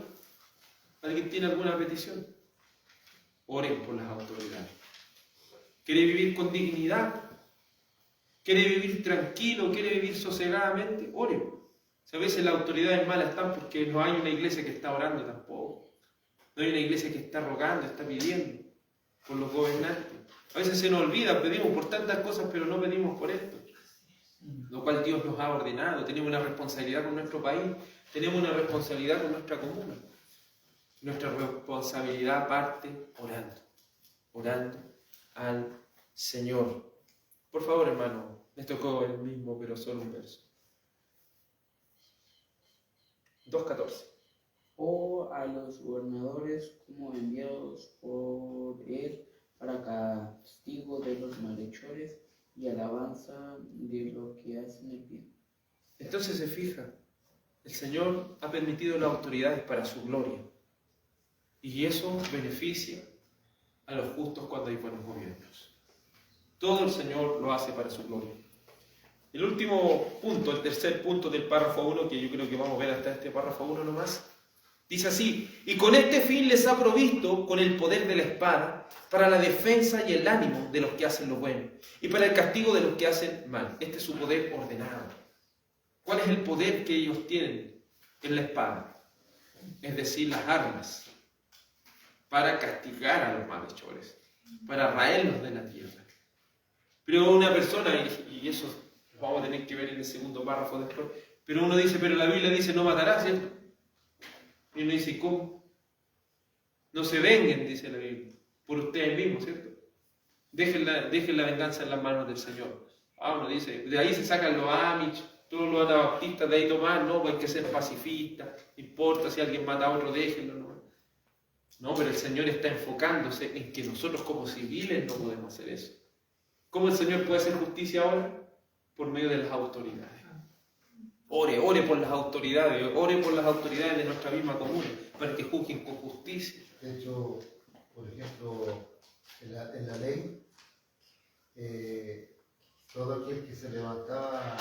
¿Alguien tiene alguna petición? Oren por las autoridades. ¿Quiere vivir con dignidad? ¿Quiere vivir tranquilo? ¿Quiere vivir sosegadamente? Oren. Si a veces las autoridades malas están porque no hay una iglesia que está orando tampoco. No hay una iglesia que está rogando, está pidiendo por los gobernantes. A veces se nos olvida, pedimos por tantas cosas, pero no pedimos por esto. Lo cual Dios nos ha ordenado. Tenemos una responsabilidad con nuestro país, tenemos una responsabilidad con nuestra comuna. Nuestra responsabilidad parte orando al Señor. Por favor, hermano, me tocó el mismo, pero solo un verso. 2:14. O a los gobernadores como enviados por él para castigo de los malhechores y alabanza de los que hacen el bien. Entonces se fija, el Señor ha permitido las autoridades para su gloria. Y eso beneficia a los justos cuando hay buenos gobiernos. Todo el Señor lo hace para su gloria. El último punto, el tercer punto del párrafo 1, que yo creo que vamos a ver hasta este párrafo 1 nomás, dice así: y con este fin les ha provisto con el poder de la espada para la defensa y el ánimo de los que hacen lo bueno y para el castigo de los que hacen mal. Este es su poder ordenado. ¿Cuál es el poder que ellos tienen en la espada? Es decir, las armas para castigar a los malhechores, para raerlos de la tierra. Pero una persona, y eso lo vamos a tener que ver en el segundo párrafo después, pero uno dice, pero la Biblia dice no matarás, ¿cierto? Y uno dice, ¿cómo? No se venguen, dice la Biblia, por ustedes mismos, ¿cierto? Dejen la venganza en las manos del Señor. Uno dice, de ahí se sacan los Amish, todos los anabaptistas, de ahí tomar, no, pues hay que ser pacifistas, no importa si alguien mata a otro, déjenlo, no. No, pero el Señor está enfocándose en que nosotros como civiles no podemos hacer eso. ¿Cómo el Señor puede hacer justicia ahora? Por medio de las autoridades. Ore por las autoridades, ore por las autoridades de nuestra misma comuna, para que juzguen con justicia. De hecho, por ejemplo, en la ley, todo aquel que se levantaba,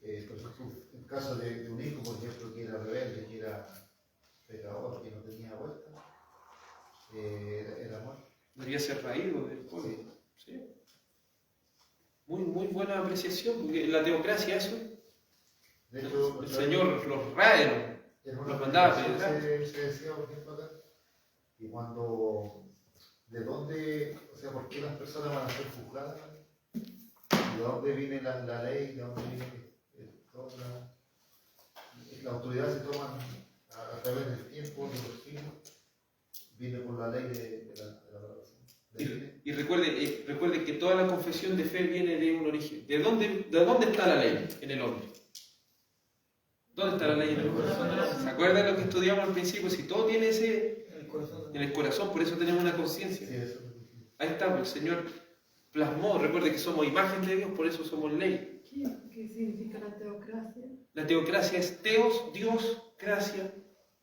por ejemplo, en caso de un hijo, por ejemplo, que era rebelde, que era pecador, que no tenía vuelta, era muerto. Debería ser raído del pueblo. Sí. ¿Sí? Muy buena apreciación, porque en la teocracia eso, De hecho, el Señor los rae, los mandaba a pedir. se decía, por ejemplo, acá, y cuando, ¿de dónde, o sea, por qué las personas van a ser juzgadas? ¿De dónde viene la ley? ¿De dónde viene toda la autoridad? Se toman a través del tiempo, de los siglos, viene por la ley de la oración. Y recuerde que toda la confesión de fe viene de un origen. ¿De dónde está la ley en el hombre? ¿Dónde está la ley en el hombre? ¿Se acuerdan lo que estudiamos al principio? Si todo tiene ese en el corazón, por eso tenemos una conciencia. Ahí está, el Señor plasmó. Recuerde que somos imagen de Dios, por eso somos ley. ¿Qué significa la teocracia? La teocracia es teos, Dios, gracia,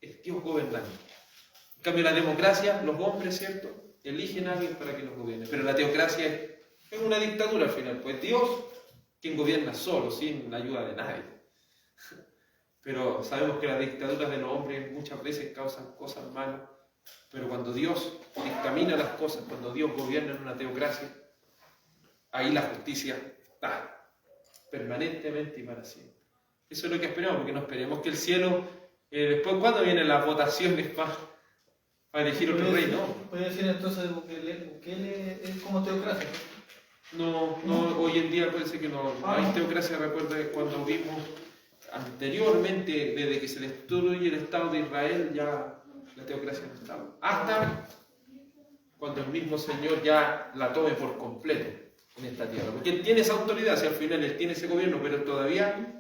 es Dios gobernante. En cambio, la democracia, los hombres, ¿cierto?, eligen a alguien para que los gobierne. Pero la teocracia es una dictadura al final, pues Dios quien gobierna solo, sin la ayuda de nadie. Pero sabemos que las dictaduras de los hombres muchas veces causan cosas malas. Pero cuando Dios dictamina las cosas, cuando Dios gobierna en una teocracia, ahí la justicia está permanentemente y para siempre. Eso es lo que esperamos, porque no esperemos que el cielo, después, ¿cuándo vienen las votaciones para elegir otro rey? No. Puede decir entonces que él es como teocracia. No, hoy en día parece que no hay teocracia. Recuerda cuando vimos anteriormente, desde que se destruye el Estado de Israel, ya la teocracia no estaba. Hasta cuando el mismo Señor ya la tome por completo en esta tierra. Porque Él tiene esa autoridad, si al final Él tiene ese gobierno, pero todavía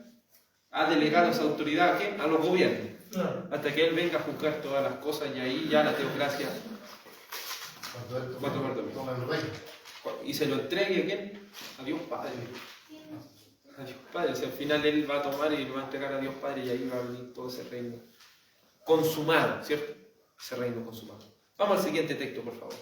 ha delegado esa autoridad ¿a quién? A los gobiernos. Claro. Hasta que Él venga a juzgar todas las cosas y ahí ya la teocracia Cuando él toma el reino. y se lo entregue ¿a quién? A Dios Padre. A Dios Padre. Si al final Él va a tomar y lo va a entregar a Dios Padre y ahí va a venir todo ese reino consumado, ¿cierto? Ese reino consumado. Vamos al siguiente texto, por favor.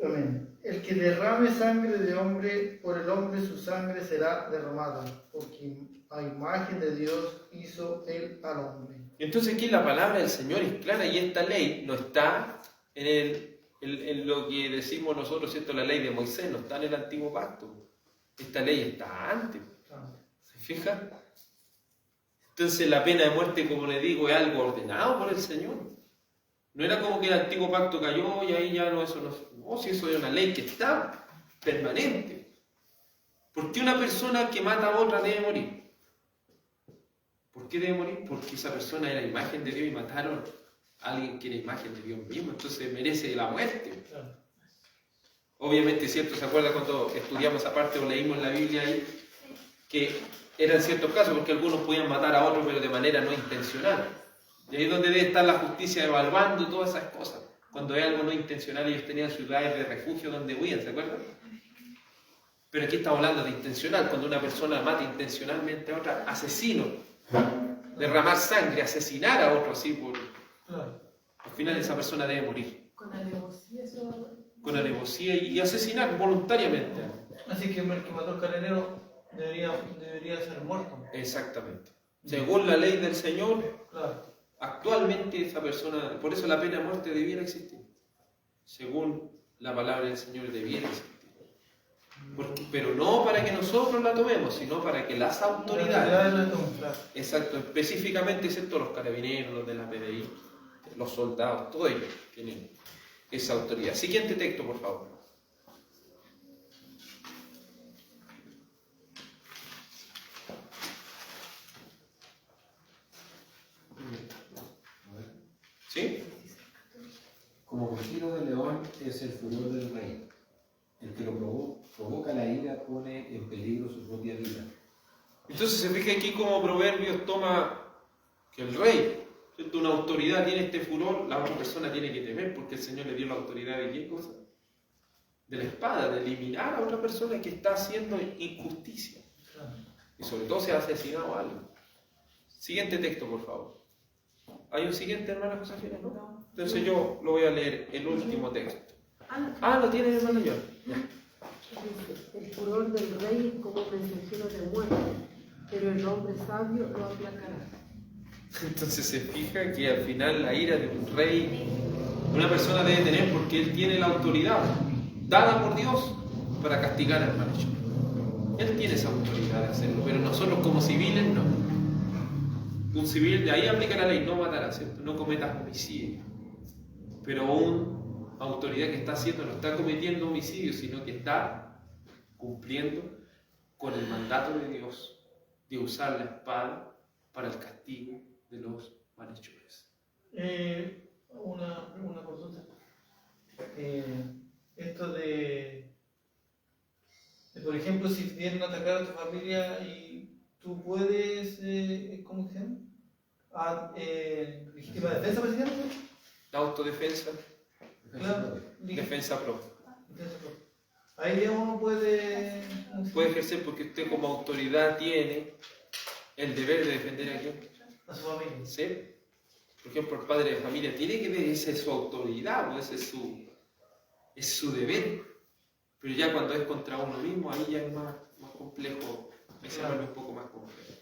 Amén. El que derrame sangre de hombre, por el hombre su sangre será derramada, porque a imagen de Dios hizo él al hombre. Entonces aquí la palabra del Señor es clara y esta ley no está en lo que decimos nosotros, ¿cierto? La ley de Moisés no está en el antiguo pacto. Esta ley está antes. ¿Se fijan? Entonces la pena de muerte, como le digo, es algo ordenado por el Señor. No era como que el antiguo pacto cayó y ahí ya no, eso no, si eso es una ley que está permanente. ¿Por qué una persona que mata a otra debe morir? ¿Por qué debe morir? Porque esa persona era imagen de Dios y mataron a alguien que era imagen de Dios mismo, entonces merece la muerte. Obviamente, ¿cierto? ¿Se acuerda cuando estudiamos esa parte o leímos la Biblia ahí? Que eran ciertos casos, porque algunos podían matar a otros, pero de manera no intencional. Y ahí es donde debe estar la justicia evaluando todas esas cosas. Cuando hay algo no intencional, ellos tenían ciudades de refugio donde huían, ¿se acuerdan? Pero aquí estamos hablando de intencional, cuando una persona mata intencionalmente a otra, asesino, derramar sangre, asesinar a otro así, al final esa persona debe morir. Con alevosía eso. Con alevosía y asesinar voluntariamente. Así que el que mató al carnero debería ser muerto. Exactamente. Según la ley del Señor, Claro. actualmente esa persona, por eso la pena de muerte debiera existir. Según la palabra del Señor debiera existir. Pero no para que nosotros la tomemos, sino para que las autoridades, exacto, específicamente excepto los carabineros, los de la PDI, los soldados, todos ellos tienen esa autoridad. Siguiente texto, por favor. ¿Sí? Como vecino de león es el furor del rey. El que lo provoca la ira pone en peligro su propia vida. Entonces se fija aquí como Proverbios toma que el rey, ¿cierto? Una autoridad tiene este furor, la otra persona tiene que temer porque el Señor le dio la autoridad de ¿qué cosa? De la espada, de eliminar a otra persona que está haciendo injusticia. Y sobre todo se ha asesinado a alguien. Siguiente texto, por favor. ¿Hay un siguiente, hermana Josefina? ¿No? Entonces yo lo voy a leer, el último texto. ¿Lo tiene, hermano John? El furor del rey como mensajero de muerte, pero el hombre sabio lo aplacará. Entonces se fija que al final la ira de un rey, una persona debe tener porque él tiene la autoridad dada por Dios para castigar al malhechor. Él tiene esa autoridad de hacerlo, pero nosotros como civiles no. Un civil, de ahí aplica la ley, no matarás, ¿cierto? No cometas homicidio. Pero una autoridad que está haciendo, no está cometiendo homicidio, sino que está cumpliendo con el mandato de Dios de usar la espada para el castigo de los malhechores. Una consulta. esto de, por ejemplo, si vienen a atacar a tu familia y tú puedes, ¿cómo se llama? Legítima defensa, ¿me llama? La autodefensa, Claro, defensa propia. defensa propia. Ahí ya uno puede... Puede ejercer porque usted como autoridad tiene el deber de defender a quién. A su familia. ¿Sí? Por ejemplo, el padre de familia tiene que ver, esa es su autoridad, o ese es su deber. Pero ya cuando es contra uno mismo, ahí ya es más complejo, ahí se vuelve un poco más complejo.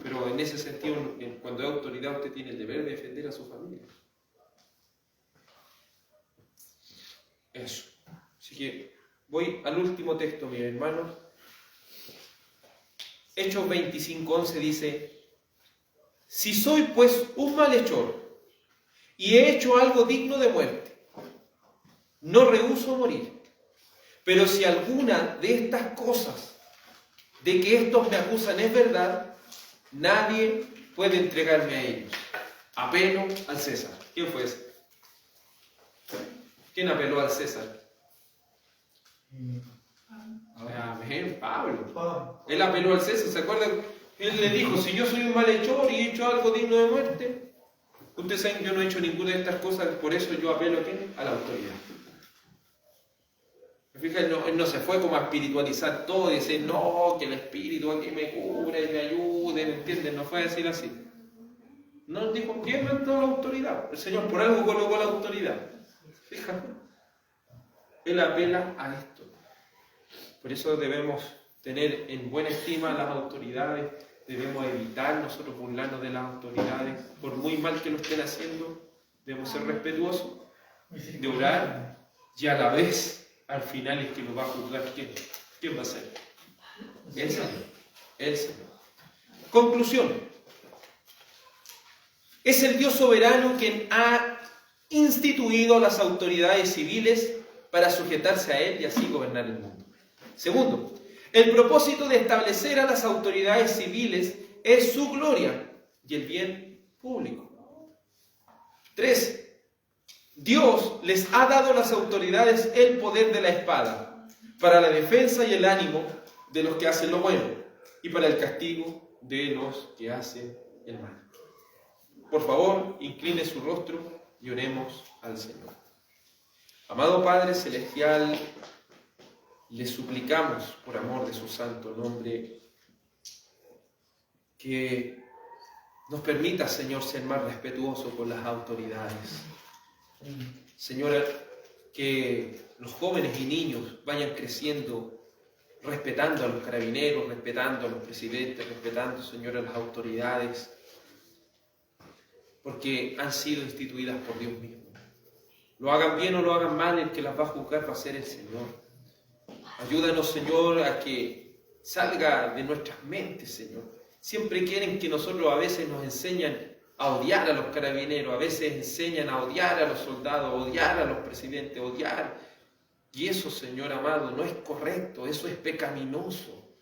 Pero en ese sentido, cuando es autoridad, usted tiene el deber de defender a su familia. Eso. Así que voy al último texto, mis hermanos. Hechos 25:11 dice: si soy pues un malhechor y he hecho algo digno de muerte, no rehúso morir. Pero si alguna de estas cosas de que estos me acusan es verdad, nadie puede entregarme a ellos. Apelo al César. ¿Quién fue ese? ¿Quién apeló al César? Amén, Pablo. Él apeló al César, ¿se acuerdan? Él le dijo: si yo soy un malhechor y he hecho algo digno de muerte, ustedes saben que yo no he hecho ninguna de estas cosas, por eso yo apelo ¿a quién? A la autoridad. Fíjate, él no se fue como a espiritualizar todo y decir: no, que el espíritu aquí me cure, me ayude, ¿me entienden? No fue a decir así. No, dijo: ¿quién mandó la autoridad? El Señor por algo colocó la autoridad. Fíjate. Él apela a esto. Por eso debemos tener en buena estima a las autoridades, debemos evitar nosotros burlarnos de las autoridades, por muy mal que lo estén haciendo, debemos ser respetuosos, de orar, y a la vez, al final es que lo va a juzgar ¿quién? ¿Quién va a ser? El Señor. El Señor. Conclusión. Es el Dios soberano quien ha instituido a las autoridades civiles para sujetarse a Él y así gobernar el mundo. Segundo, el propósito de establecer a las autoridades civiles es su gloria y el bien público. 3. Dios les ha dado a las autoridades el poder de la espada para la defensa y el ánimo de los que hacen lo bueno y para el castigo de los que hacen el mal. Por favor, incline su rostro y oremos al Señor. Amado Padre Celestial, le suplicamos por amor de su santo nombre que nos permita, Señor, ser más respetuosos con las autoridades. Señora, que los jóvenes y niños vayan creciendo respetando a los carabineros, respetando a los presidentes, respetando, Señor, a las autoridades, porque han sido instituidas por Dios mismo. Lo hagan bien o lo hagan mal, el que las va a juzgar va a ser el Señor. Ayúdanos, Señor, a que salga de nuestras mentes, Señor. Siempre quieren que nosotros a veces nos enseñan a odiar a los carabineros, a veces enseñan a odiar a los soldados, odiar a los presidentes, odiar. Y eso, Señor amado, no es correcto, eso es pecaminoso.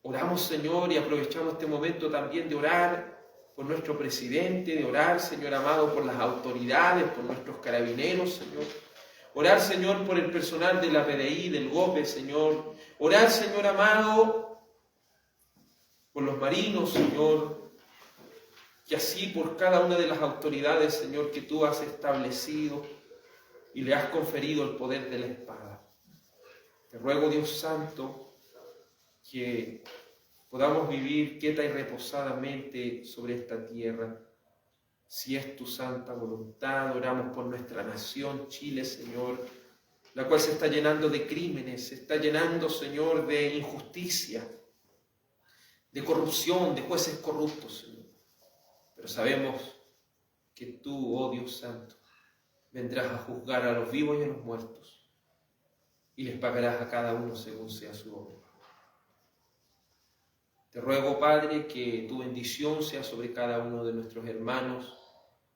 Oramos, Señor, y aprovechamos este momento también de orar por nuestro presidente, de orar, Señor amado, por las autoridades, por nuestros carabineros, Señor. Orar, Señor, por el personal de la PDI, del GOPE, Señor. Orar, Señor amado, por los marinos, Señor. Y así por cada una de las autoridades, Señor, que tú has establecido y le has conferido el poder de la espada. Te ruego, Dios Santo, que podamos vivir quieta y reposadamente sobre esta tierra. Si es tu santa voluntad, oramos por nuestra nación, Chile, Señor, la cual se está llenando de crímenes, se está llenando, Señor, de injusticia, de corrupción, de jueces corruptos, Señor. Pero sabemos que tú, oh Dios Santo, vendrás a juzgar a los vivos y a los muertos y les pagarás a cada uno según sea su obra. Te ruego, Padre, que tu bendición sea sobre cada uno de nuestros hermanos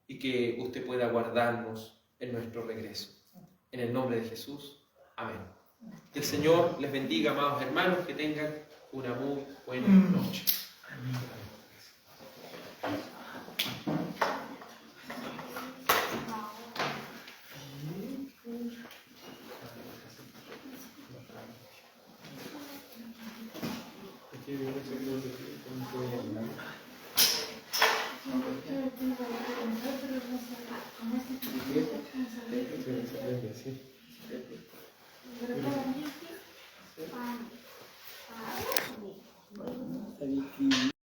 y que usted pueda guardarnos en nuestro regreso. En el nombre de Jesús. Amén. Que el Señor les bendiga, amados hermanos, que tengan una muy buena noche. Amén. que no sé cómo se dice, cómo se llama. Pero para mí